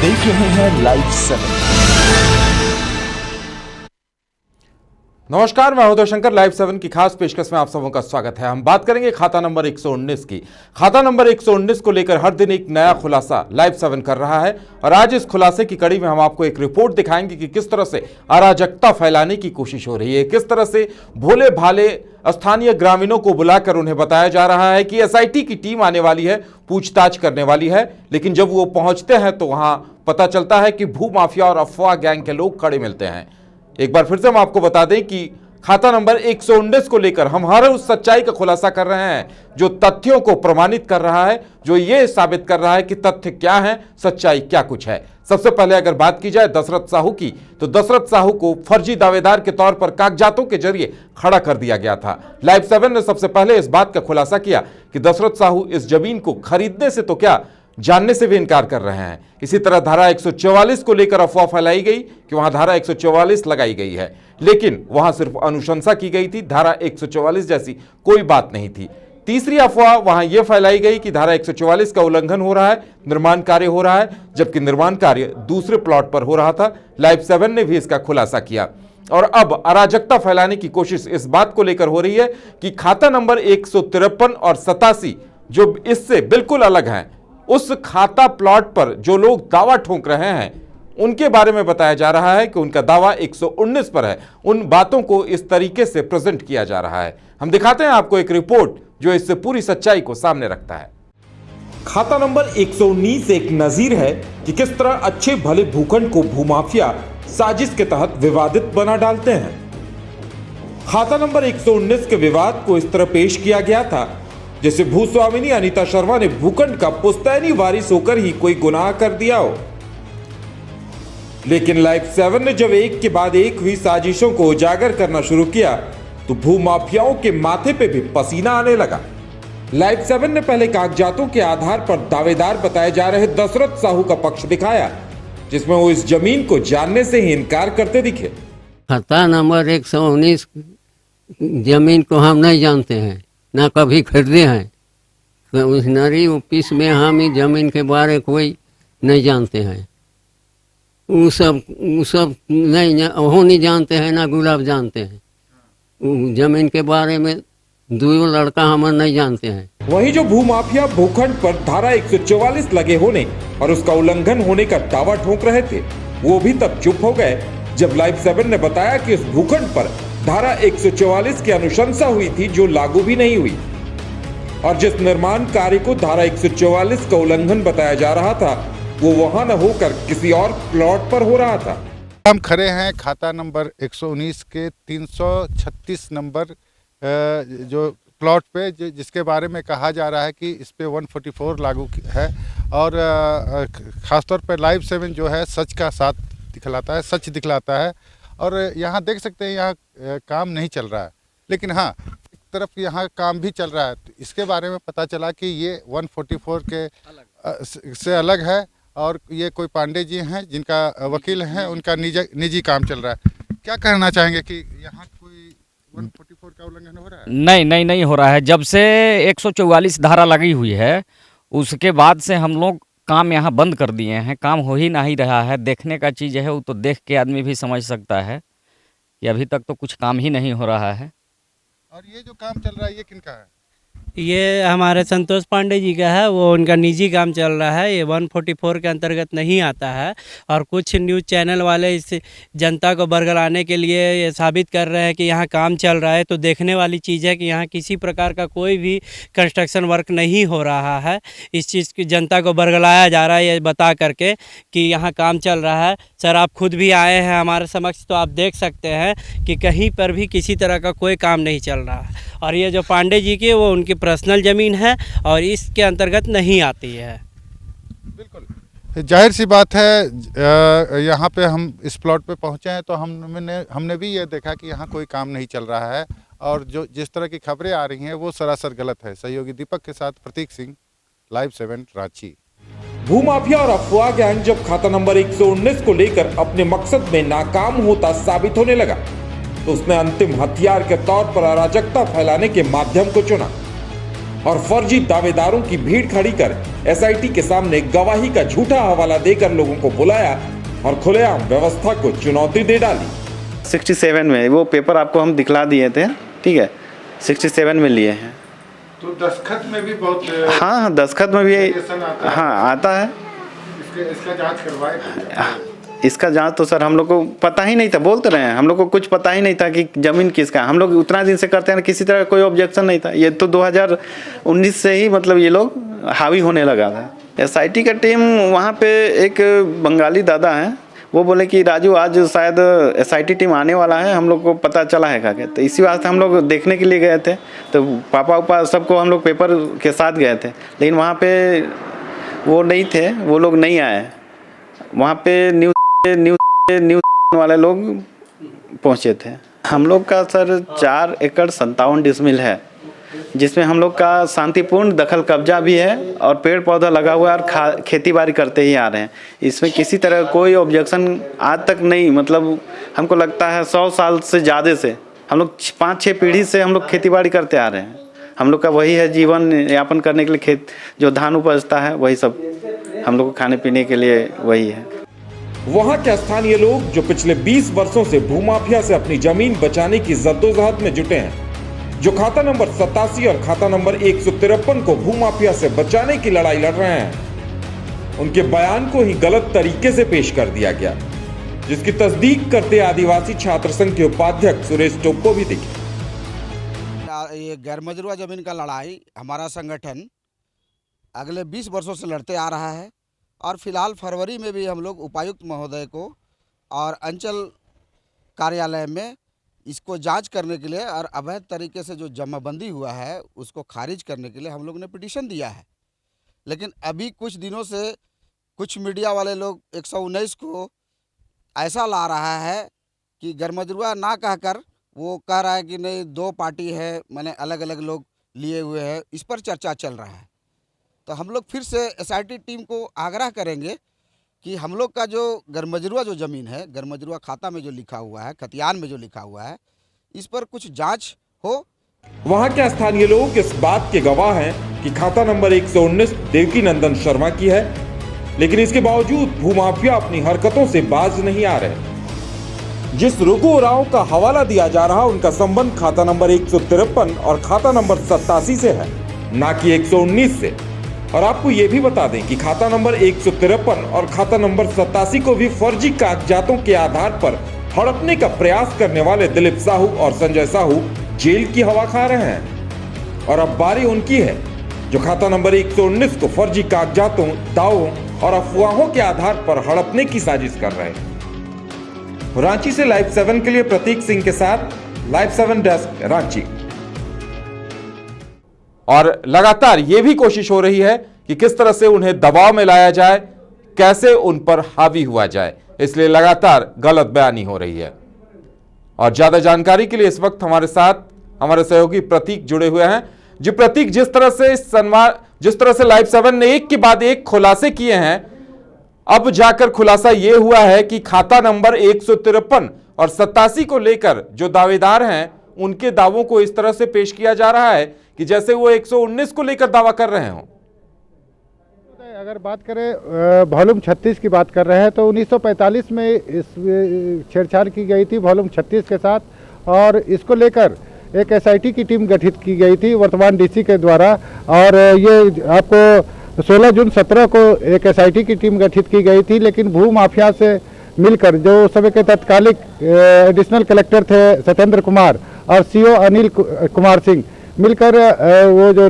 देख रहे हैं लाइव 7। नमस्कार, मैं उदय शंकर। लाइव 7 की खास पेशकश में आप सबों का स्वागत है। हम बात करेंगे खाता नंबर 119 की। खाता नंबर 119 को लेकर हर दिन एक नया खुलासा लाइव 7 कर रहा है और आज इस खुलासे की कड़ी में हम आपको एक रिपोर्ट दिखाएंगे कि किस तरह से अराजकता फैलाने की कोशिश हो रही है, किस तरह से भोले भाले स्थानीय ग्रामीणों को बुलाकर उन्हें बताया जा रहा है कि एसआईटी की टीम आने वाली है, पूछताछ करने वाली है, लेकिन जब वो पहुंचते हैं तो वहां पता चलता है कि भू माफिया और अफवाह गैंग के लोग खड़े मिलते हैं। एक बार फिर से हम आपको बता दें कि खाता नंबर 119 को लेकर हम हर उस सच्चाई का खुलासा कर रहे हैं जो तथ्यों को प्रमाणित कर रहा है, जो ये साबित कर रहा है कि तथ्य क्या है, सच्चाई क्या कुछ है। सबसे पहले अगर बात की जाए दशरथ साहू की, तो दशरथ साहू को फर्जी दावेदार के तौर पर कागजातों के जरिए खड़ा कर दिया गया था। लाइव 7 ने सबसे पहले इस बात का खुलासा किया कि दशरथ साहू इस जमीन को खरीदने से तो क्या, जानने से भी इनकार कर रहे हैं। इसी तरह धारा 144 को लेकर अफवाह फैलाई गई कि वहां धारा 144 लगाई गई है, लेकिन वहां सिर्फ अनुशंसा की गई थी, धारा 144 जैसी कोई बात नहीं थी। तीसरी अफवाह वहां यह फैलाई गई कि धारा 144 का उल्लंघन हो रहा है, निर्माण कार्य हो रहा है, जबकि निर्माण कार्य दूसरे प्लॉट पर हो रहा था। लाइव 7 ने भी इसका खुलासा किया और अब अराजकता फैलाने की कोशिश इस बात को लेकर हो रही है कि खाता नंबर 153 और 87 जो इससे बिल्कुल अलग हैं, उस खाता प्लॉट पर जो लोग दावा ठोक रहे हैं उनके बारे में बताया जा रहा है कि उनका दावा 119 पर है। उन बातों को इस तरीके से प्रेजेंट किया जा रहा है। हम दिखाते हैं आपको एक रिपोर्ट जो इससे पूरी सच्चाई को सामने रखता है। खाता नंबर 119 एक नजीर है कि किस तरह अच्छे भले भूखंड को भूमाफिया साजिश के तहत विवादित बना डालते हैं। खाता नंबर 119 के विवाद को इस तरह पेश किया गया था जैसे भूस्वामिनी अनीता शर्मा ने भूखंड का पुश्तैनी वारिस होकर ही कोई गुनाह कर दिया हो। लेकिन लाइव 7 ने जब एक के बाद एक हुई साजिशों को उजागर करना शुरू किया तो भूमाफियाओं के माथे पे भी पसीना आने लगा। लाइव 7 ने पहले कागजातों के आधार पर दावेदार बताए जा रहे दशरथ साहू का पक्ष दिखाया, जिसमें वो इस जमीन को जानने से ही इनकार करते दिखे। खाता नंबर 119 जमीन को हम नहीं जानते हैं, ना कभी खरीदे हैं। कमिश्नरी ऑफिस में हम इस जमीन के बारे कोई नहीं जानते हैं। वो सब नहीं जानते हैं, ना गुलाब जानते हैं। जमीन के बारे में दो लड़का हम नहीं जानते हैं। वही जो भूमाफिया भूखंड पर धारा 144 लगे होने और उसका उल्लंघन होने का दावा ठोक रहे थे, वो भी तब चुप हो गए जब लाइव 7 ने बताया कि उस भूखंड पर धारा 144 की अनुशंसा हुई थी जो लागू भी नहीं हुई, और जिस निर्माण कार्य को धारा 144 का उल्लंघन बताया जा रहा था वो वहां न होकर किसी और प्लॉट पर हो रहा था। हम खड़े हैं खाता नंबर 119 के 336 नंबर जो प्लॉट पे, जिसके बारे में कहा जा रहा है कि इस पे 144 लागू है और ख़ासतौर पर लाइव 7 जो है सच का साथ दिखलाता है, सच दिखलाता है। और यहाँ देख सकते हैं यहाँ काम नहीं चल रहा है, लेकिन हाँ एक तरफ यहाँ काम भी चल रहा है। तो इसके बारे में पता चला कि ये 144 के से अलग है और ये कोई पांडे जी हैं जिनका वकील हैं, उनका निजी काम चल रहा है। क्या कहना चाहेंगे कि यहाँ कोई 144 का उल्लंघन हो रहा है? नहीं हो रहा है। जब से 144 धारा लगी हुई है उसके बाद से हम लोग काम यहाँ बंद कर दिए हैं। काम हो ही नहीं रहा है। देखने का चीज़ है वो तो देख के आदमी भी समझ सकता है कि अभी तक तो कुछ काम ही नहीं हो रहा है। और ये जो काम चल रहा है ये किनका है? ये हमारे संतोष पांडे जी का है, वो उनका निजी काम चल रहा है। ये 144 के अंतर्गत नहीं आता है और कुछ न्यूज़ चैनल वाले इस जनता को बरगलाने के लिए ये साबित कर रहे हैं कि यहाँ काम चल रहा है। तो देखने वाली चीज़ है कि यहाँ किसी प्रकार का कोई भी कंस्ट्रक्शन वर्क नहीं हो रहा है। इस चीज़ की जनता को बरगलाया जा रहा है ये बता करके कि यहाँ काम चल रहा है। सर आप खुद भी आए हैं हमारे समक्ष, तो आप देख सकते हैं कि कहीं पर भी किसी तरह का कोई काम नहीं चल रहा है। और ये जो पांडे जी की वो उनकी पर्सनल ज़मीन है और इसके अंतर्गत नहीं आती है। बिल्कुल जाहिर सी बात है। यहाँ पे हम इस प्लॉट पे पहुँचे हैं तो हमने भी ये देखा कि यहाँ कोई काम नहीं चल रहा है और जो जिस तरह की खबरें आ रही हैं वो सरासर गलत है। सहयोगी दीपक के साथ प्रतीक सिंह, लाइव 7 रांची। भूमाफिया और अफवाह गैंग जब खाता नंबर 119 को लेकर अपने मकसद में नाकाम होता साबित होने लगा तो उसने अंतिम हथियार के तौर पर अराजकता फैलाने के माध्यम को चुना। और फर्जी दावेदारों की भीड़ खड़ी कर एसआईटी के सामने गवाही का झूठा हवाला देकर लोगों को बुलाया और खुलेआम व्यवस्था को चुनौती दे डाली। 67 में वो पेपर आपको हम दिखला दिए थे, ठीक है, 67 में लिए हैं। तो दस्तखत में भी बहुत हाँ, दस्तखत में भी हाँ आता है। इसका जांच करवाए। इसका जांच तो सर हम लोग को पता ही नहीं था, बोलते रहे हैं, हम लोग को कुछ पता ही नहीं था कि ज़मीन किसका। हम लोग उतना दिन से करते हैं, किसी तरह कोई ऑब्जेक्शन नहीं था। ये तो 2019 से ही मतलब ये लोग हावी होने लगा था। एसआईटी का टीम वहाँ पे एक बंगाली दादा हैं, वो बोले कि राजू आज शायद एसआईटी टीम आने वाला है, हम लोग को पता चला है क्या। तो इसी वास्ते हम लोग देखने के लिए गए थे। तो पापा उपा सबको हम लोग पेपर के साथ गए थे, लेकिन वहाँ पे वो नहीं थे, वो लोग नहीं आए। वहाँ पे न्यूज़ वाले लोग पहुँचे थे। हम लोग का सर 4 एकड़ 57 डिसमिल है, जिसमें हम लोग का शांतिपूर्ण दखल कब्जा भी है और पेड़ पौधा लगा हुआ है और खेती बाड़ी करते ही आ रहे हैं। इसमें किसी तरह कोई ऑब्जेक्शन आज तक नहीं, मतलब हमको लगता है 100 साल से ज़्यादा से हम लोग 5-6 पीढ़ी से हम लोग खेती बाड़ी करते आ रहे हैं। हम लोग का वही है जीवन यापन करने के लिए, खेत जो धान उपजता है वही सब हम लोग को खाने पीने के लिए वही है। वहां के स्थानीय लोग जो पिछले 20 वर्षों से भूमाफिया से अपनी जमीन बचाने की जद्दोजहद में जुटे हैं, जो खाता नंबर 87 और खाता नंबर 153 को भूमाफिया से बचाने की लड़ाई लड़ रहे हैं, उनके बयान को ही गलत तरीके से पेश कर दिया गया, जिसकी तस्दीक करते आदिवासी छात्र संघ के उपाध्यक्ष सुरेश टोप्पो भी दिखे। ये गैर मजरूआ जमीन का लड़ाई हमारा संगठन अगले 20 वर्षों से लड़ते आ रहा है और फिलहाल फरवरी में भी हम लोग उपायुक्त महोदय को और अंचल कार्यालय में इसको जांच करने के लिए और अवैध तरीके से जो जमाबंदी हुआ है उसको खारिज करने के लिए हम लोग ने पिटीशन दिया है। लेकिन अभी कुछ दिनों से कुछ मीडिया वाले लोग 119 को ऐसा ला रहा है कि गैरमजरूआ ना कहकर वो कह रहा है कि नहीं 2 पार्टी है, मैंने अलग अलग लोग लिए हुए हैं, इस पर चर्चा चल रहा है। तो हम लोग फिर से एसआईटी टीम को आग्रह करेंगे कि हम लोग का जो गैरमजरूआ जो ज़मीन है, गैरमजरूआ खाता में जो लिखा हुआ है, खतियान में जो लिखा हुआ है, इस पर कुछ जांच हो। वहां के स्थानीय लोग इस बात के गवाह हैं कि खाता नंबर 119 देवकी नंदन शर्मा की है, लेकिन इसके बावजूद भूमाफिया अपनी हरकतों से बाज नहीं आ रहे। जिस रुकू उरांव का हवाला दिया जा रहा, उनका संबंध खाता नंबर 153 और खाता नंबर 87 से है, ना कि 119 से। और आपको ये भी बता दें कि खाता नंबर 153 और खाता नंबर 87 को भी फर्जी कागजातों के आधार पर हड़पने का प्रयास करने वाले दिलीप साहू और संजय साहू जेल की हवा खा रहे हैं। और अब बारी उनकी है जो खाता नंबर 119 को फर्जी कागजातों, दावों और अफवाहों के आधार पर हड़पने की साजिश कर रहे हैं। रांची से लाइव 7 के लिए प्रतीक सिंह के साथ लाइव 7 डेस्क रांची। और लगातार यह भी कोशिश हो रही है कि किस तरह से उन्हें दबाव में लाया जाए, कैसे उन पर हावी हुआ जाए, इसलिए लगातार गलत बयानी हो रही है। और ज्यादा जानकारी के लिए इस वक्त हमारे साथ हमारे सहयोगी प्रतीक जुड़े हुए हैं। जी प्रतीक, जिस तरह से लाइव 7 ने एक के बाद एक खुलासे किए हैं, अब जाकर खुलासा यह हुआ है कि खाता नंबर 153 और 87 को लेकर जो दावेदार हैं उनके दावों को इस तरह से पेश किया जा रहा है कि जैसे वो 119 को लेकर दावा कर रहे हों। अगर बात करें वॉल्यूम 36 की बात कर रहे हैं तो 1945 में इस छेड़छाड़ की गई थी वॉल्यूम 36 के साथ, और इसको लेकर एक एसआईटी की टीम गठित की गई थी वर्तमान डीसी के द्वारा। और ये आपको 16 जून 17 को एक एसआईटी की टीम गठित की गई थी, लेकिन भू माफिया से मिलकर जो उस समय के तत्कालिक एडिशनल कलेक्टर थे सत्येंद्र कुमार और सीओ अनिल कुमार सिंह मिलकर वो जो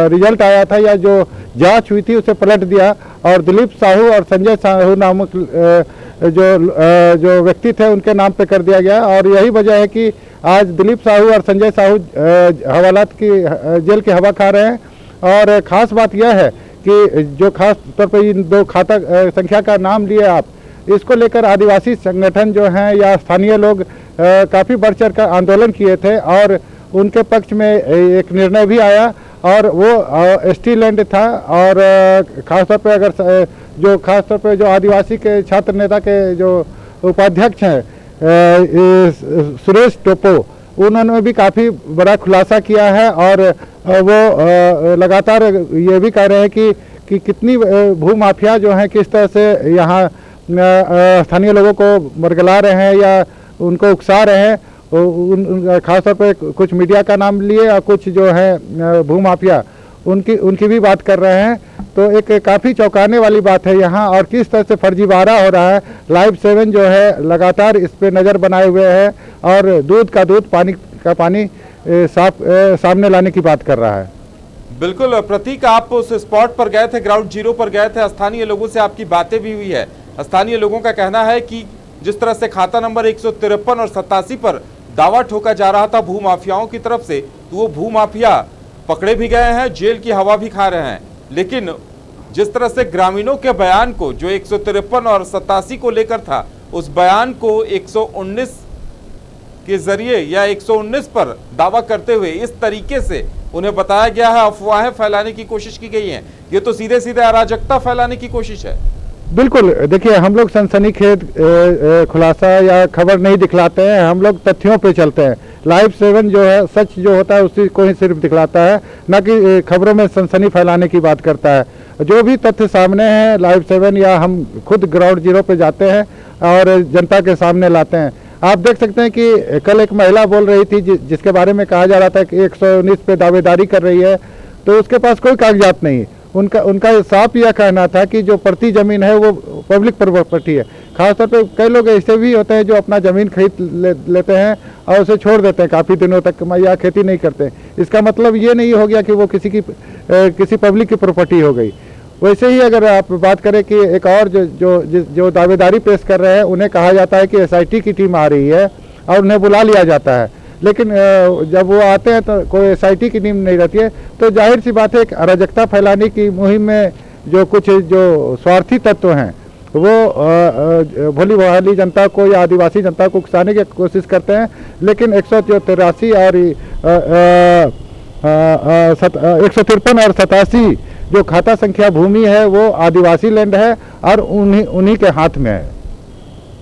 रिजल्ट आया था या जो जांच हुई थी उसे पलट दिया और दिलीप साहू और संजय साहू नामक जो व्यक्ति थे उनके नाम पे कर दिया गया। और यही वजह है कि आज दिलीप साहू और संजय साहू हवालात की जेल की हवा खा रहे हैं। और ख़ास बात यह है कि जो खास तौर पर इन 2 खाता संख्या का नाम लिए आप, इसको लेकर आदिवासी संगठन जो हैं या स्थानीय लोग काफ़ी बढ़ चढ़ कर आंदोलन किए थे और उनके पक्ष में एक निर्णय भी आया और वो एसटी लैंड था। और खासतौर पे अगर जो खासतौर पे जो आदिवासी के छात्र नेता के जो उपाध्यक्ष हैं सुरेश टोप्पो, उन्होंने भी काफ़ी बड़ा खुलासा किया है और वो लगातार ये भी कह रहे हैं कि कितनी भूमाफिया जो हैं किस तरह से यहाँ स्थानीय लोगों को बरगला रहे हैं या उनको उकसा रहे हैं। खासतौर पे कुछ मीडिया का नाम लिए और कुछ जो है भूमाफिया उनकी भी बात कर रहे हैं। तो एक काफ़ी चौंकाने वाली बात है यहाँ, और किस तरह से फर्जीवाड़ा हो रहा है। लाइव 7 जो है लगातार इस पे नज़र बनाए हुए है और दूध का दूध पानी का पानी सामने लाने की बात कर रहा है। बिल्कुल प्रतीक, आप उस स्पॉट पर गए थे, ग्राउंड जीरो पर गए थे, स्थानीय लोगों से आपकी बातें भी हुई है। स्थानीय लोगों का कहना है कि जिस तरह से खाता नंबर 153 और 87 पर दावा ठोका जा रहा था भू माफियाओं की तरफ से, तो वो भू माफिया पकड़े भी गए हैं, जेल की हवा भी खा रहे हैं। लेकिन जिस तरह से ग्रामीणों के बयान को, जो 153 और 87 को लेकर था, उस बयान को 119 के जरिए या 119 पर दावा करते हुए इस तरीके से उन्हें बताया गया है, अफवाहें फैलाने की कोशिश की गई है। ये तो सीधे सीधे अराजकता फैलाने की कोशिश है। बिल्कुल, देखिए हम लोग सनसनीखेज खुलासा या खबर नहीं दिखलाते हैं, हम लोग तथ्यों पे चलते हैं। लाइव 7 जो है सच जो होता है उसी को ही सिर्फ दिखलाता है, न कि खबरों में सनसनी फैलाने की बात करता है। जो भी तथ्य सामने हैं लाइव 7 या हम खुद ग्राउंड जीरो पे जाते हैं और जनता के सामने लाते हैं। आप देख सकते हैं कि कल एक महिला बोल रही थी जिसके बारे में कहा जा रहा था कि 119 पे दावेदारी कर रही है, तो उसके पास कोई कागजात नहीं। उनका साफ यह कहना था कि जो प्रति ज़मीन है वो पब्लिक प्रॉपर्टी है। खासतौर पे कई लोग ऐसे भी होते हैं जो अपना ज़मीन खरीद लेते हैं और उसे छोड़ देते हैं काफ़ी दिनों तक या खेती नहीं करते। इसका मतलब ये नहीं हो गया कि वो किसी पब्लिक की प्रॉपर्टी हो गई। वैसे ही अगर आप बात करें कि एक और जो दावेदारी पेश कर रहे हैं, उन्हें कहा जाता है कि SIT की टीम आ रही है और उन्हें बुला लिया जाता है, लेकिन जब वो आते हैं तो कोई SIT की टीम नहीं रहती है। तो जाहिर सी बात है एक अराजकता फैलाने की मुहिम में जो स्वार्थी तत्व हैं वो भोली भाली जनता को या आदिवासी जनता को उकसाने की कोशिश करते हैं। लेकिन 183 और 153 और 87 जो खाता संख्या भूमि है वो आदिवासी लैंड है और उन्हीं के हाथ में है।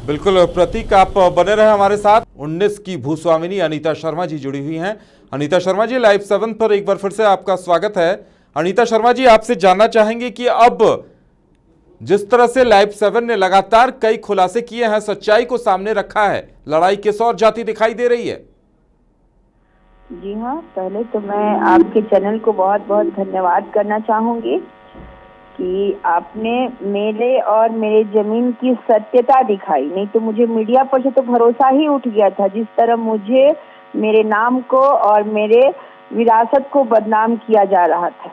बिल्कुल प्रतीक, आप बने रहे हमारे साथ। 19 की भूस्वामिनी अनीता शर्मा जी जुड़ी हुई हैं। अनीता शर्मा जी, लाइव 7 पर एक बार फिर से आपका स्वागत है। अनीता शर्मा जी, आपसे जानना चाहेंगे कि अब जिस तरह से लाइव 7 ने लगातार कई खुलासे किए हैं, सच्चाई को सामने रखा है, लड़ाई किस और जाती दिखाई दे रही है? जी हाँ, पहले तो मैं आपके चैनल को बहुत बहुत धन्यवाद करना चाहूँगी कि आपने मेरे और मेरे जमीन की सत्यता दिखाई। नहीं तो मुझे मीडिया पर से तो भरोसा ही उठ गया था। जिस तरह मुझे मेरे नाम को और मेरे विरासत को बदनाम किया जा रहा था,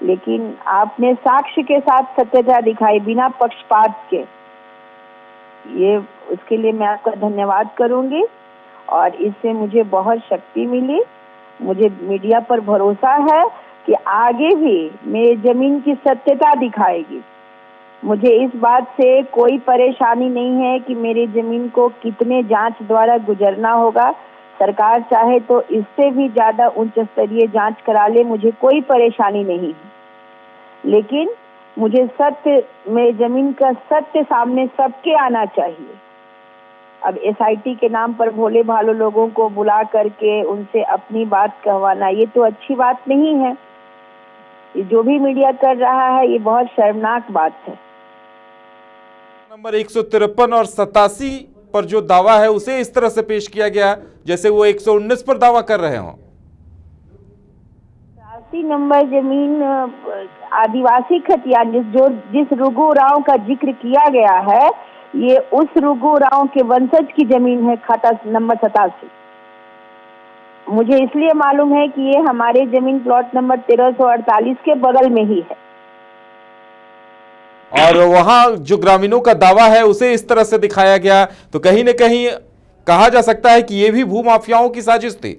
लेकिन आपने साक्ष्य के साथ सत्यता दिखाई बिना पक्षपात के। ये उसके लिए मैं आपका धन्यवाद करूंगी और इससे मुझे बहुत शक्ति मिली। मुझे मीडिया पर भरोसा है कि आगे भी मेरी जमीन की सत्यता दिखाएगी। मुझे इस बात से कोई परेशानी नहीं है कि मेरी जमीन को कितने जांच द्वारा गुजरना होगा। सरकार चाहे तो इससे भी ज़्यादा उच्च स्तरीय जांच करा ले, मुझे कोई परेशानी नहीं है। लेकिन मुझे सत्य, मेरी जमीन का सत्य सामने सबके आना चाहिए। अब SIT के नाम पर भोले भाले लोगों को बुला करके उनसे अपनी बात कहवाना, ये तो अच्छी बात नहीं है। ये जो भी मीडिया कर रहा है ये बहुत शर्मनाक बात है। नंबर 153 और 87 पर जो दावा है उसे इस तरह से पेश किया गया जैसे वो 119 पर दावा कर रहे हों। 87 नंबर जमीन आदिवासी खतियान जिस रुगु उरांव का जिक्र किया गया है, ये उस रुगु उरांव के वंशज की जमीन है, खाता नंबर 87। मुझे इसलिए मालूम है कि ये हमारे जमीन प्लॉट नंबर 1348 के बगल में ही है। और वहां जो ग्रामीणों का दावा है उसे इस तरह से दिखाया गया, तो कहीं न कहीं कहा जा सकता है कि ये भी भूमाफियाओं की साजिश थी।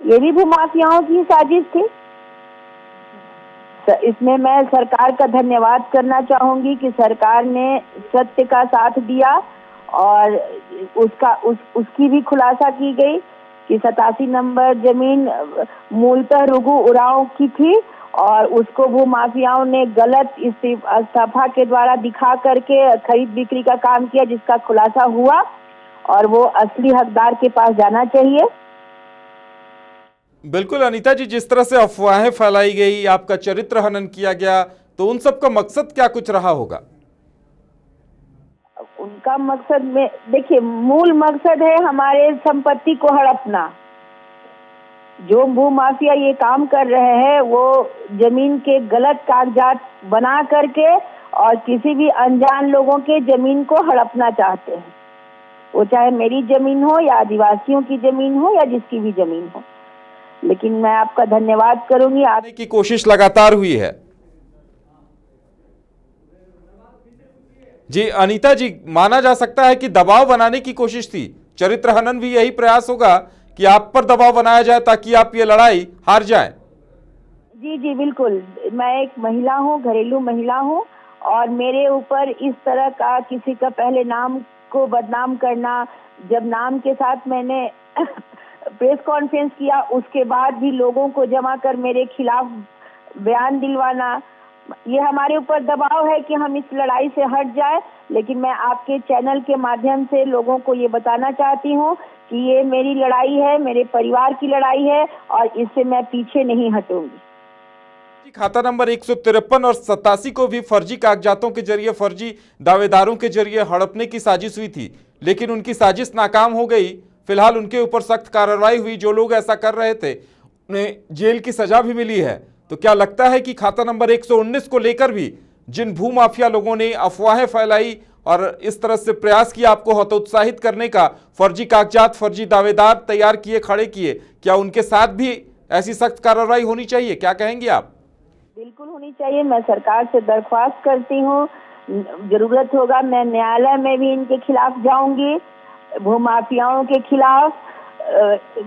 ये भी भूमाफियाओं की साजिश थी। इसमें मैं सरकार का धन्यवाद करना चाहूंगी कि सरकार ने सत्य का साथ दिया और उसकी भी खुलासा की गई कि 87 नंबर जमीन मूलतः रुगु उरांव की थी और उसको भूमाफियाओं ने गलत इस्तीफा के द्वारा दिखा करके खरीद बिक्री का काम किया, जिसका खुलासा हुआ और वो असली हकदार के पास जाना चाहिए। बिल्कुल अनीता जी, जिस तरह से अफवाहें फैलाई गई, आपका चरित्र हनन किया गया, तो उन सब का मकसद क्या कुछ रहा होगा? उनका मकसद में देखिए, मूल मकसद है हमारे संपत्ति को हड़पना। जो भू माफिया ये काम कर रहे हैं वो जमीन के गलत कागजात बना करके और किसी भी अनजान लोगों के जमीन को हड़पना चाहते हैं। वो चाहे मेरी जमीन हो या आदिवासियों की जमीन हो या जिसकी भी जमीन हो। लेकिन मैं आपका धन्यवाद करूंगी, आप की कोशिश लगातार हुई है। जी अनीता जी, माना जा सकता है कि दबाव बनाने की कोशिश थी। चरित्र हनन भी यही प्रयास होगा कि आप पर दबाव बनाया जाए ताकि आप ये लड़ाई हार जाएं। जी जी बिल्कुल, मैं एक महिला हूँ, घरेलू महिला हूँ, और मेरे ऊपर इस तरह का किसी का पहले नाम को बदनाम करना, जब नाम के साथ मैंने प्रेस कॉन्फ्रेंस किया उसके बाद भी लोगों को जमा कर मेरे खिलाफ बयान दिलवाना, ये हमारे ऊपर दबाव है कि हम इस लड़ाई से हट जाए। लेकिन मैं आपके चैनल के माध्यम से लोगों को ये बताना चाहती हूँ कि ये मेरी लड़ाई है, मेरे परिवार की लड़ाई है, और इससे मैं पीछे नहीं हटूंगी। खाता नंबर 153 और 87 को भी फर्जी कागजातों के जरिए, फर्जी दावेदारों के जरिए हड़पने की साजिश हुई थी, लेकिन उनकी साजिश नाकाम हो गई। फिलहाल उनके ऊपर सख्त कार्रवाई हुई। जो लोग ऐसा कर रहे थे उन्हें जेल की सजा भी मिली है। तो क्या लगता है कि खाता नंबर 119 को लेकर भी जिन भूमाफिया लोगों ने अफवाहें फैलाई और इस तरह से प्रयास किया आपको हतोत्साहित करने का, फर्जी कागजात, फर्जी दावेदार तैयार किए, खड़े किए, क्या उनके साथ भी ऐसी सख्त कार्रवाई होनी चाहिए? क्या कहेंगे आप? बिल्कुल होनी चाहिए। मैं सरकार से दरख्वास्त करती हूँ, जरूरत होगा मैं न्यायालय में भी इनके खिलाफ जाऊंगी, भूमाफियाओं के खिलाफ,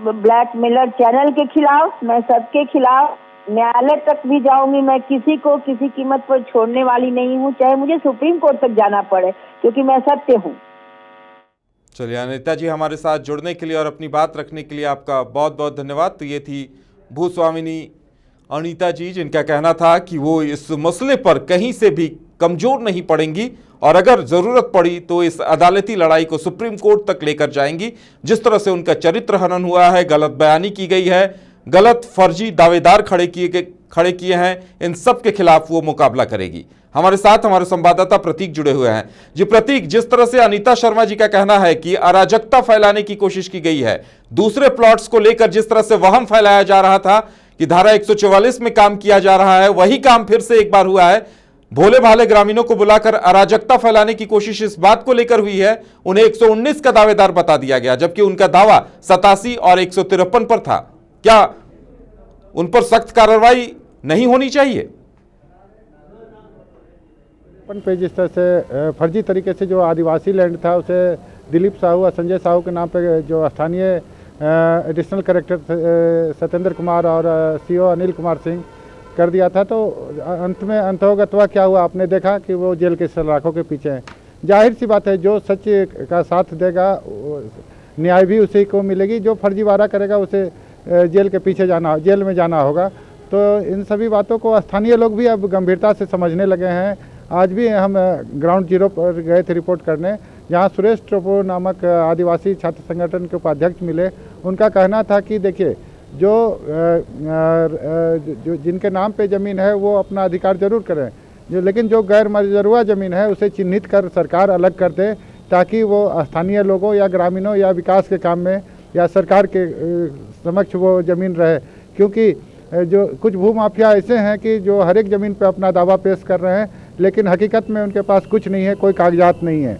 ब्लैकमेलर चैनल के खिलाफ, मैं सबके खिलाफ न्यायालय तक भी जाऊंगी। मैं किसी को किसी कीमत पर छोड़ने वाली नहीं हूँ, चाहे मुझे सुप्रीम कोर्ट तक जाना पड़े, क्योंकि मैं सत्य हूँ। चलिए अनीता जी, हमारे साथ जुड़ने के लिए और अपनी बात रखने के लिए आपका बहुत बहुत धन्यवाद। तो ये थी भूस्वामिनी अनीता जी, जिनका कहना था कि वो इस मसले पर कहीं से भी कमजोर नहीं पड़ेंगी और अगर ज़रूरत पड़ी तो इस अदालती लड़ाई को सुप्रीम कोर्ट तक लेकर जाएंगी। जिस तरह से उनका चरित्र हनन हुआ है, गलत बयानी की गई है, गलत फर्जी दावेदार खड़े किए हैं, इन सब के खिलाफ वो मुकाबला करेगी। हमारे साथ हमारे संवाददाता प्रतीक जुड़े हुए हैं। जी प्रतीक, जिस तरह से अनीता शर्मा जी का कहना है कि अराजकता फैलाने की कोशिश की गई है, दूसरे प्लॉट्स को लेकर जिस तरह से वहम फैलाया जा रहा था कि धारा 144 में काम किया जा रहा है, वही काम फिर से एक बार हुआ है। भोले भाले ग्रामीणों को बुलाकर अराजकता फैलाने की कोशिश इस बात को लेकर हुई है, उन्हें 119 का दावेदार बता दिया गया, जबकि उनका दावा 87 और 153 पर था। क्या उन पर सख्त कार्रवाई नहीं होनी चाहिए? पे जिस तरह से फर्जी तरीके से जो आदिवासी लैंड था उसे दिलीप साहू और संजय साहू के नाम पे जो स्थानीय एडिशनल कलेक्टर सत्येंद्र कुमार और सीओ अनिल कुमार सिंह कर दिया था, तो अंत में अंतोगतवा क्या हुआ आपने देखा कि वो जेल के सलाखों के पीछे हैं। जाहिर सी बात है, जो सच का साथ देगा न्याय भी उसी को मिलेगी, जो फर्जीवाड़ा करेगा उसे जेल में जाना होगा। तो इन सभी बातों को स्थानीय लोग भी अब गंभीरता से समझने लगे हैं। आज भी हम ग्राउंड जीरो पर गए थे रिपोर्ट करने, जहां सुरेश टोपो नामक आदिवासी छात्र संगठन के उपाध्यक्ष मिले। उनका कहना था कि देखिए, जो जिनके नाम पे ज़मीन है वो अपना अधिकार जरूर करें, लेकिन जो गैर मजरूआ ज़मीन है उसे चिन्हित कर सरकार अलग कर दे, ताकि वो स्थानीय लोगों या ग्रामीणों या विकास के काम में या सरकार के समक्ष वो ज़मीन रहे। क्योंकि जो कुछ भूमाफिया ऐसे हैं कि जो हर एक ज़मीन पे अपना दावा पेश कर रहे हैं, लेकिन हकीकत में उनके पास कुछ नहीं है, कोई कागजात नहीं है।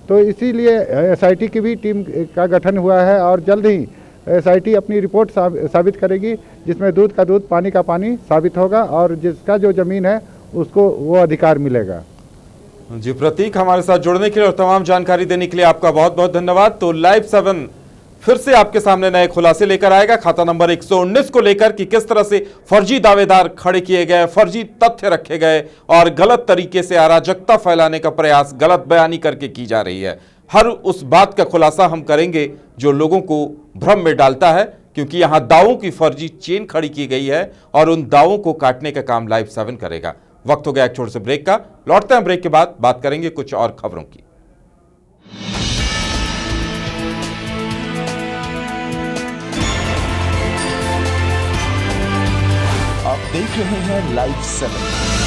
तो इसीलिए एसआईटी की भी टीम का गठन हुआ है और जल्द ही एसआईटी अपनी रिपोर्ट साबित करेगी, जिसमें दूध का दूध पानी का पानी साबित होगा और जिसका जो ज़मीन है उसको वो अधिकार मिलेगा। जी प्रतीक, हमारे साथ जुड़ने के लिए और तमाम जानकारी देने के लिए आपका बहुत बहुत धन्यवाद। तो लाइव 7 फिर से आपके सामने नए खुलासे लेकर आएगा खाता नंबर 119 को लेकर कि किस तरह से फर्जी दावेदार खड़े किए गए, फर्जी तथ्य रखे गए और गलत तरीके से अराजकता फैलाने का प्रयास गलत बयानी करके की जा रही है। हर उस बात का खुलासा हम करेंगे जो लोगों को भ्रम में डालता है, क्योंकि यहां दावों की फर्जी चेन खड़ी की गई है और उन दावों को काटने का काम लाइव 7 करेगा। वक्त हो गया एक छोटे से ब्रेक का, लौटते हैं ब्रेक के बाद, बात करेंगे कुछ और खबरों की। देख रहे हैं लाइव 7।